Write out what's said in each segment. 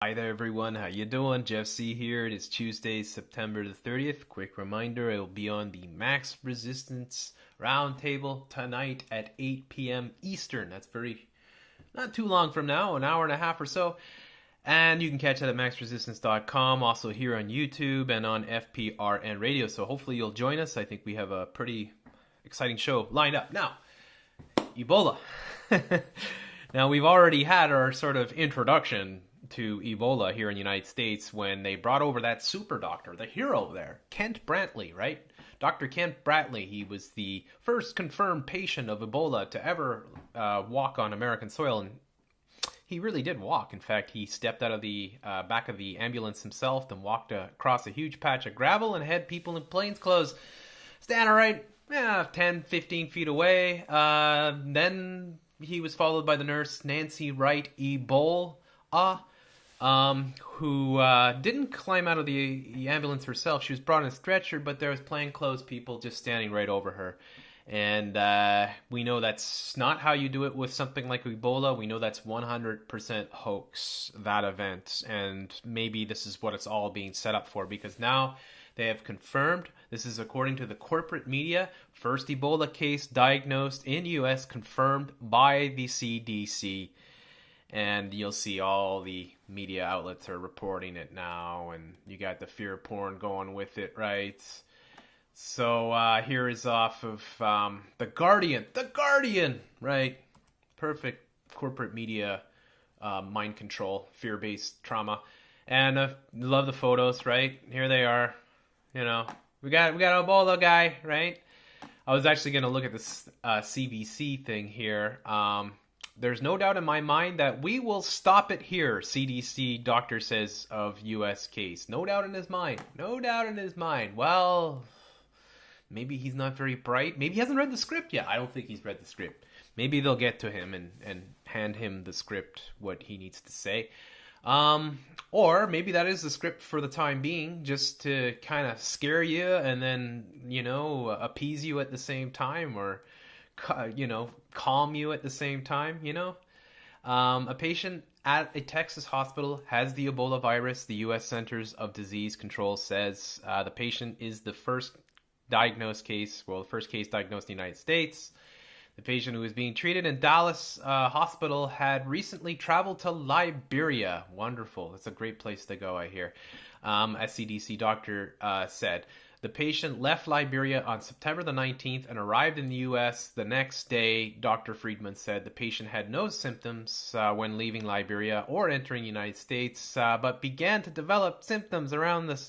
Hi there, everyone. How you doing? Jeff C here. It is Tuesday, September the 30th. Quick reminder, I will be on the Max Resistance Roundtable tonight at 8 p.m. Eastern. That's not too long from now, an hour and a half or so. And you can catch that at maxresistance.com, also here on YouTube and on FPRN Radio. So hopefully you'll join us. I think we have a pretty exciting show lined up. Now, Ebola. Now, we've already had our sort of introduction to Ebola here in the United States when they brought over that super doctor, the hero there, Kent Brantley, right? Dr. Kent Brantley, he was the first confirmed patient of Ebola to ever walk on American soil, and he really did walk. In fact, he stepped out of the back of the ambulance himself and walked across a huge patch of gravel and had people in plainclothes standing right 10, 15 feet away. Then he was followed by the nurse, Nancy Wright Ebola, who didn't climb out of the ambulance herself. She was brought in a stretcher, but there was plainclothes people just standing right over her. And we know that's not how you do it with something like Ebola. We know that's 100% hoax, that event. And maybe this is what it's all being set up for, because now they have confirmed, this is according to the corporate media, first Ebola case diagnosed in U.S. confirmed by the CDC. And you'll see all the media outlets are reporting it now, and you got the fear porn going with it, right? So here is off of The Guardian, right? Perfect corporate media mind control, fear-based trauma. And love the photos, right? Here they are. You know, we got an Ebola guy, right? I was actually going to look at this CBC thing here. There's no doubt in my mind that we will stop it here, CDC doctor says of U.S. case. No doubt in his mind. No doubt in his mind. Well, maybe he's not very bright. Maybe he hasn't read the script yet. I don't think he's read the script. Maybe they'll get to him and hand him the script, what he needs to say. Or maybe that is the script for the time being, just to kind of scare you and then, appease you at the same time, or calm you at the same time, A patient at a Texas hospital has the Ebola virus. The U.S. Centers of Disease Control says the patient is the first case diagnosed in the United States. The patient who was being treated in Dallas hospital had recently traveled to Liberia. Wonderful. That's a great place to go, I hear. A CDC doctor said. The patient left Liberia on September the 19th and arrived in the U.S. the next day. Dr. Friedman said the patient had no symptoms when leaving Liberia or entering the United States, but began to develop symptoms around the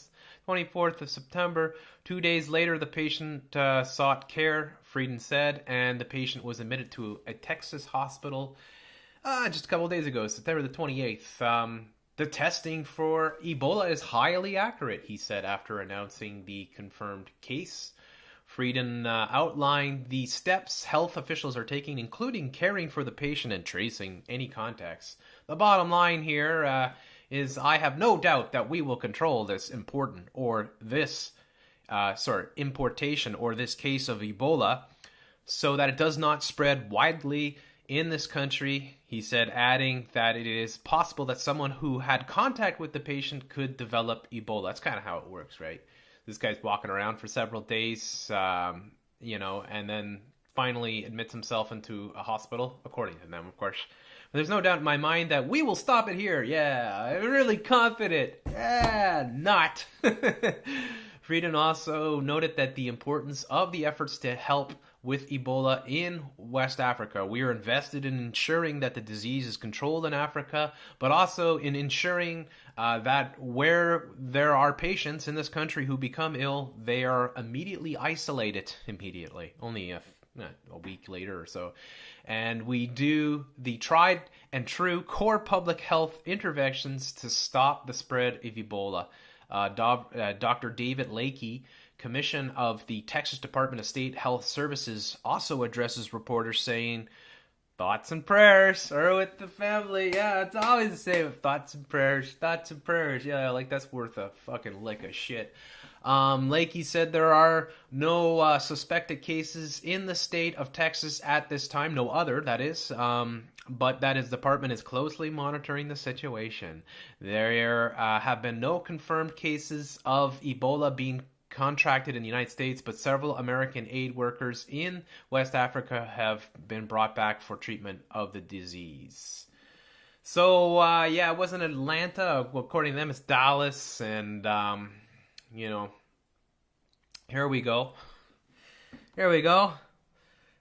24th of September. 2 days later, the patient sought care, Frieden said, and the patient was admitted to a Texas hospital just a couple of days ago, September the 28th. The testing for Ebola is highly accurate, he said after announcing the confirmed case. Frieden outlined the steps health officials are taking, including caring for the patient and tracing any contacts. The bottom line here is I have no doubt that we will control this importation or this case of Ebola so that it does not spread widely in this country, he said, adding that it is possible that someone who had contact with the patient could develop Ebola. That's kind of how it works, right? This guy's walking around for several days, and then finally admits himself into a hospital, according to them, of course. But there's no doubt in my mind that we will stop it here. Yeah, I'm really confident. Yeah, not. Frieden also noted that the importance of the efforts to help with Ebola in West Africa. We are invested in ensuring that the disease is controlled in Africa, but also in ensuring that where there are patients in this country who become ill, they are immediately isolated only a week later or so. And we do the tried and true core public health interventions to stop the spread of Ebola. Dr. David Lakey, Commission of the Texas Department of State Health Services, also addresses reporters saying, Thoughts and prayers are with the family. Yeah, it's always the same. Thoughts and prayers. Thoughts and prayers. Yeah, like that's worth a fucking lick of shit. Lakey said there are no suspected cases in the state of Texas at this time. No other, that is. But that his department is closely monitoring the situation. There have been no confirmed cases of Ebola being contracted in the United States, but several American aid workers in West Africa have been brought back for treatment of the disease. So, yeah, it wasn't Atlanta. According to them, it's Dallas. And, here we go. Here we go.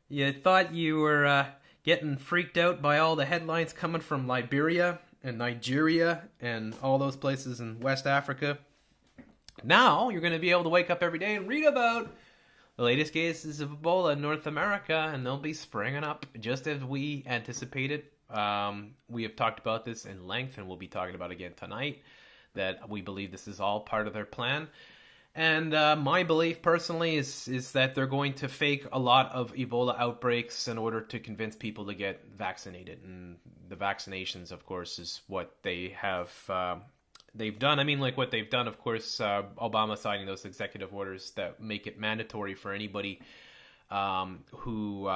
You thought you were getting freaked out by all the headlines coming from Liberia and Nigeria and all those places in West Africa. Now you're going to be able to wake up every day and read about the latest cases of Ebola in North America, and they'll be springing up just as we anticipated. We have talked about this in length, and we'll be talking about it again tonight, that we believe this is all part of their plan. And my belief personally is that they're going to fake a lot of Ebola outbreaks in order to convince people to get vaccinated. And the vaccinations, of course, is what they have they've done. I mean, like what they've done, of course, Obama signing those executive orders that make it mandatory for anybody who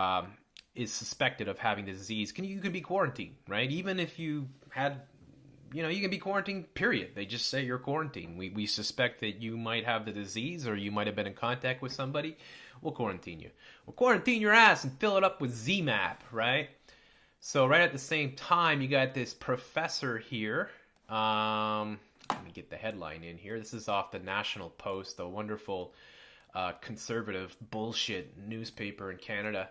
is suspected of having the disease. You can be quarantined, right? Even if you had, you can be quarantined, period. They just say you're quarantined. We suspect that you might have the disease or you might have been in contact with somebody. We'll quarantine you. We'll quarantine your ass and fill it up with ZMAP, right? So right at the same time, you got this professor here. Let me get the headline in here. This is off the National Post, a wonderful conservative bullshit newspaper in Canada.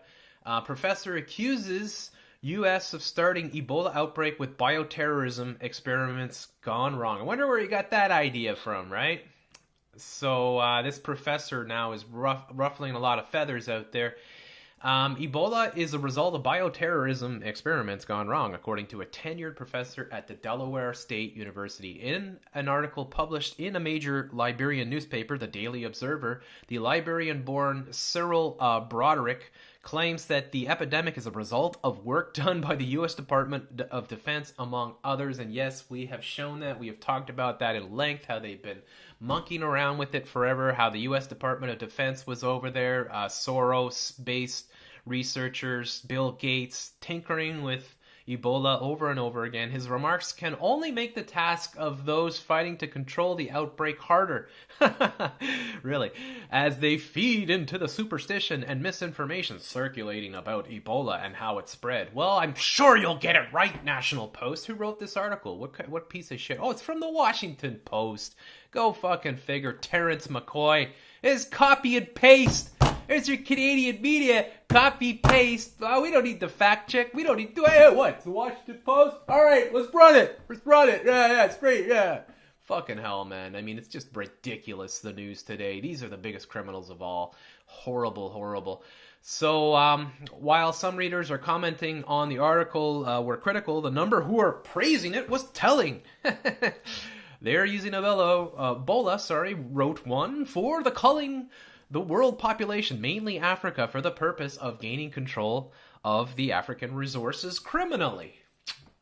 Professor accuses U.S. of starting Ebola outbreak with bioterrorism experiments gone wrong. I wonder where he got that idea from, right? So this professor now is ruffling a lot of feathers out there. Ebola is a result of bioterrorism experiments gone wrong, according to a tenured professor at the Delaware State University. In an article published in a major Liberian newspaper, the Daily Observer, the Liberian-born Cyril Broderick claims that the epidemic is a result of work done by the U.S. Department of Defense, among others. And yes, we have shown that. We have talked about that in length, how they've been monkeying around with it forever, how the U.S. Department of Defense was over there, Soros-based researchers, Bill Gates, tinkering with Ebola over and over again. His remarks can only make the task of those fighting to control the outbreak harder. Really, as they feed into the superstition and misinformation circulating about Ebola and how it spread. Well, I'm sure you'll get it right, National Post. Who wrote this article? What piece of shit? Oh, it's from the Washington Post. Go fucking figure. Terrence McCoy is copy and paste. There's your Canadian media. Copy, paste. Oh, we don't need the fact check. We don't need to. Hey, what? The Washington Post? All right, let's run it. Yeah, it's great. Yeah. Fucking hell, man. I mean, it's just ridiculous, the news today. These are the biggest criminals of all. Horrible, horrible. So, while some readers are commenting on the article were critical, the number who are praising it was telling. They're using Ebola, wrote one for the culling the world population, mainly Africa, for the purpose of gaining control of the African resources criminally.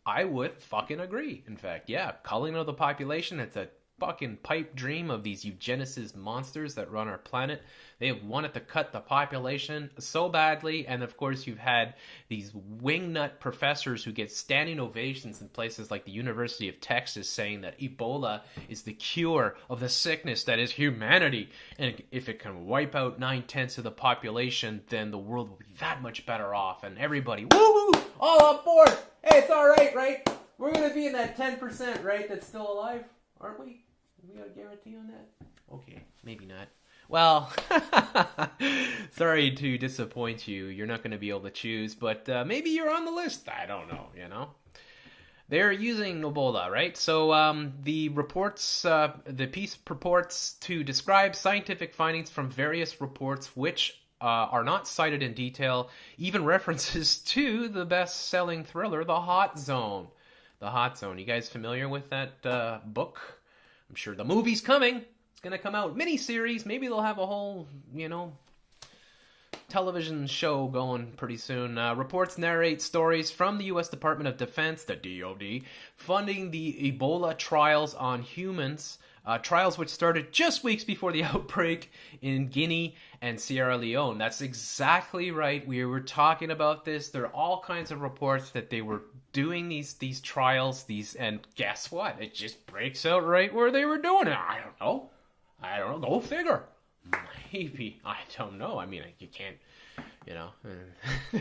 I would fucking agree. In fact, yeah, culling of the population, it's a fucking pipe dream of these eugenicist monsters that run our planet. They have wanted to cut the population so badly, and of course you've had these wingnut professors who get standing ovations in places like the University of Texas saying that Ebola is the cure of the sickness that is humanity, and if it can wipe out 9/10 of the population, then the world will be that much better off, and everybody, woo-woo, all on board. Hey, it's alright, right? We're gonna be in that 10%, right, that's still alive, aren't we? We got a guarantee on that? Okay, maybe not. Well, sorry to disappoint you. You're not going to be able to choose, but maybe you're on the list. I don't know, They're using Ebola, right? So the piece purports to describe scientific findings from various reports which are not cited in detail, even references to the best-selling thriller, The Hot Zone. The Hot Zone. You guys familiar with that book? I'm sure the movie's coming. It's going to come out. Miniseries. Maybe they'll have a whole, television show going pretty soon. Reports narrate stories from the U.S. Department of Defense, the DoD, funding the Ebola trials on humans. Trials which started just weeks before the outbreak in Guinea and Sierra Leone. That's exactly right. We were talking about this. There are all kinds of reports that they were doing these trials, and guess what? It just breaks out right where they were doing it. I don't know. Go figure. Maybe. I don't know. I mean, you can't, don't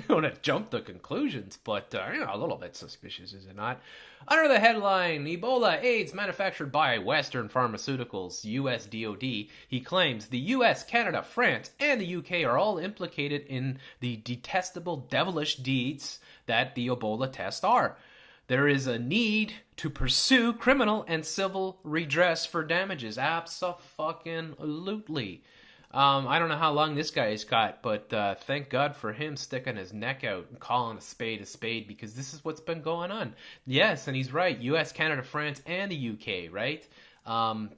want to jump to conclusions, but, a little bit suspicious, is it not? Under the headline, Ebola AIDS manufactured by Western Pharmaceuticals, US DoD, he claims the US, Canada, France, and the UK are all implicated in the detestable, devilish deeds that the Ebola tests are. There is a need to pursue criminal and civil redress for damages. Abso-fucking-lutely. I don't know how long this guy has got, but thank God for him sticking his neck out and calling a spade, because this is what's been going on. Yes, and he's right. US, Canada, France, and the UK, right?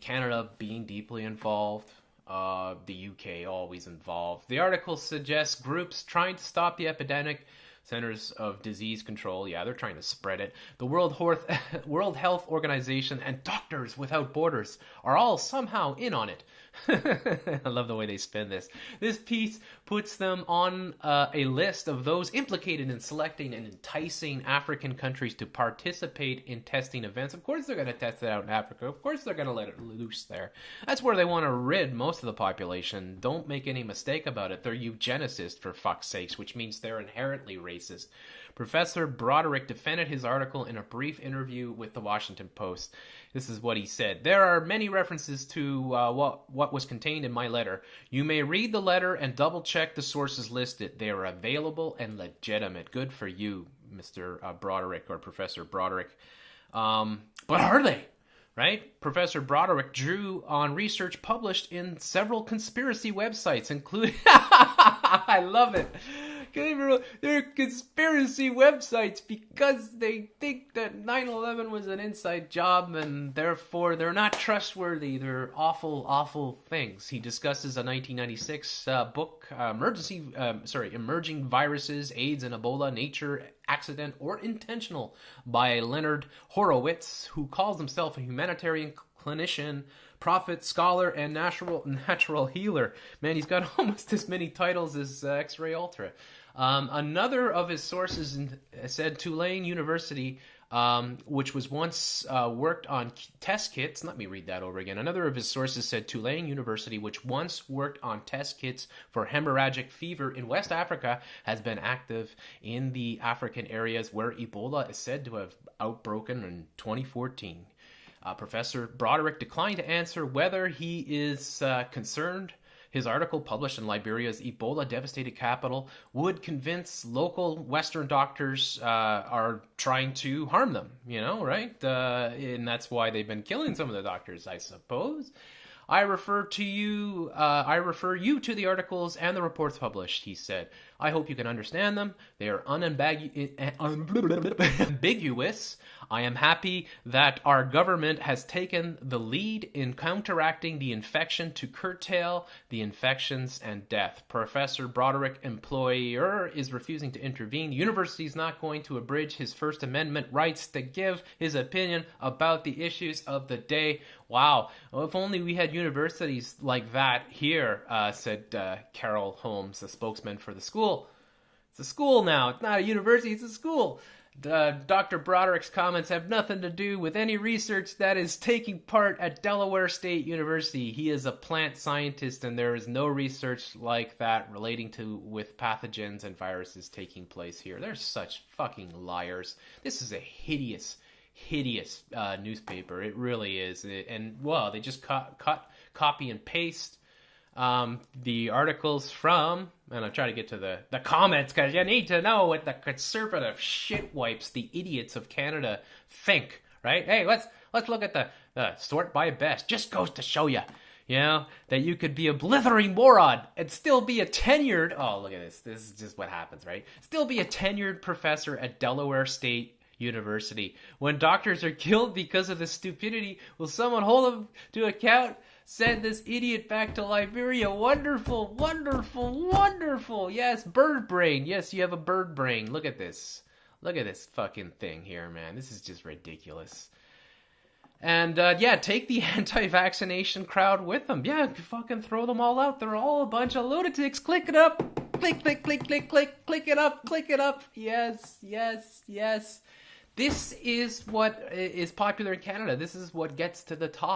Canada being deeply involved. The UK always involved. The article suggests groups trying to stop the epidemic. Centers of Disease Control, yeah, they're trying to spread it. The World Health Organization and Doctors Without Borders are all somehow in on it. I love the way they spin this. This piece puts them on a list of those implicated in selecting and enticing African countries to participate in testing events. Of course they're going to test it out in Africa. Of course they're going to let it loose there. That's where they want to rid most of the population. Don't make any mistake about it. They're eugenicists, for fuck's sakes, which means they're inherently racist. Professor Broderick defended his article in a brief interview with the Washington Post. This is what he said. There are many references to what was contained in my letter. You may read the letter and double-check the sources listed. They are available and legitimate. Good for you, Mr. Broderick, or Professor Broderick. But are they? Right? Professor Broderick drew on research published in several conspiracy websites, including... I love it. They're conspiracy websites because they think that 9/11 was an inside job and therefore they're not trustworthy. They're awful, awful things. He discusses a 1996 book, Emerging Viruses, AIDS and Ebola, Nature, Accident, or Intentional, by Leonard Horowitz, who calls himself a humanitarian clinician, prophet, scholar, and natural healer. Man, he's got almost as many titles as X-Ray Ultra. Another of his sources said Tulane University, which was once worked on test kits. Let me read that over again. Another of his sources said Tulane University, which once worked on test kits for hemorrhagic fever in West Africa, has been active in the African areas where Ebola is said to have outbroken in 2014. Professor Broderick declined to answer whether he is concerned his article, published in Liberia's Ebola-devastated capital, would convince local Western doctors are trying to harm them, right? And that's why they've been killing some of the doctors, I suppose. I refer you to the articles and the reports published, he said. I hope you can understand them. They are unambiguous. I am happy that our government has taken the lead in counteracting the infection to curtail the infections and death. Professor Broderick, employer, is refusing to intervene. The university is not going to abridge his First Amendment rights to give his opinion about the issues of the day. Wow. Well, if only we had universities like that here, said Carol Holmes, the spokesman for the school. It's a school now. It's not a university, it's a school. Dr. Broderick's comments have nothing to do with any research that is taking part at Delaware State University. He is a plant scientist, and there is no research like that relating to with pathogens and viruses taking place here. They're such fucking liars. This is a hideous newspaper. It really is. They just copy and paste the articles from, and I'll try to get to the comments, because you need to know what the conservative shitwipes, the idiots of Canada, think, right? Hey, let's look at the sort by best. Just goes to show you, that you could be a blithering moron and still be a tenured, oh, look at this. This is just what happens, right? Still be a tenured professor at Delaware State University. When doctors are killed because of the stupidity, will someone hold them to account? Send this idiot back to Liberia. Wonderful, wonderful, wonderful. Yes, bird brain. Yes, you have a bird brain. Look at this. Look at this fucking thing here, man. This is just ridiculous. And, yeah, take the anti-vaccination crowd with them. Yeah, fucking throw them all out. They're all a bunch of lunatics. Click it up. Click, click, click, click, click. Click it up. Click it up. Yes, yes, yes. This is what is popular in Canada. This is what gets to the top.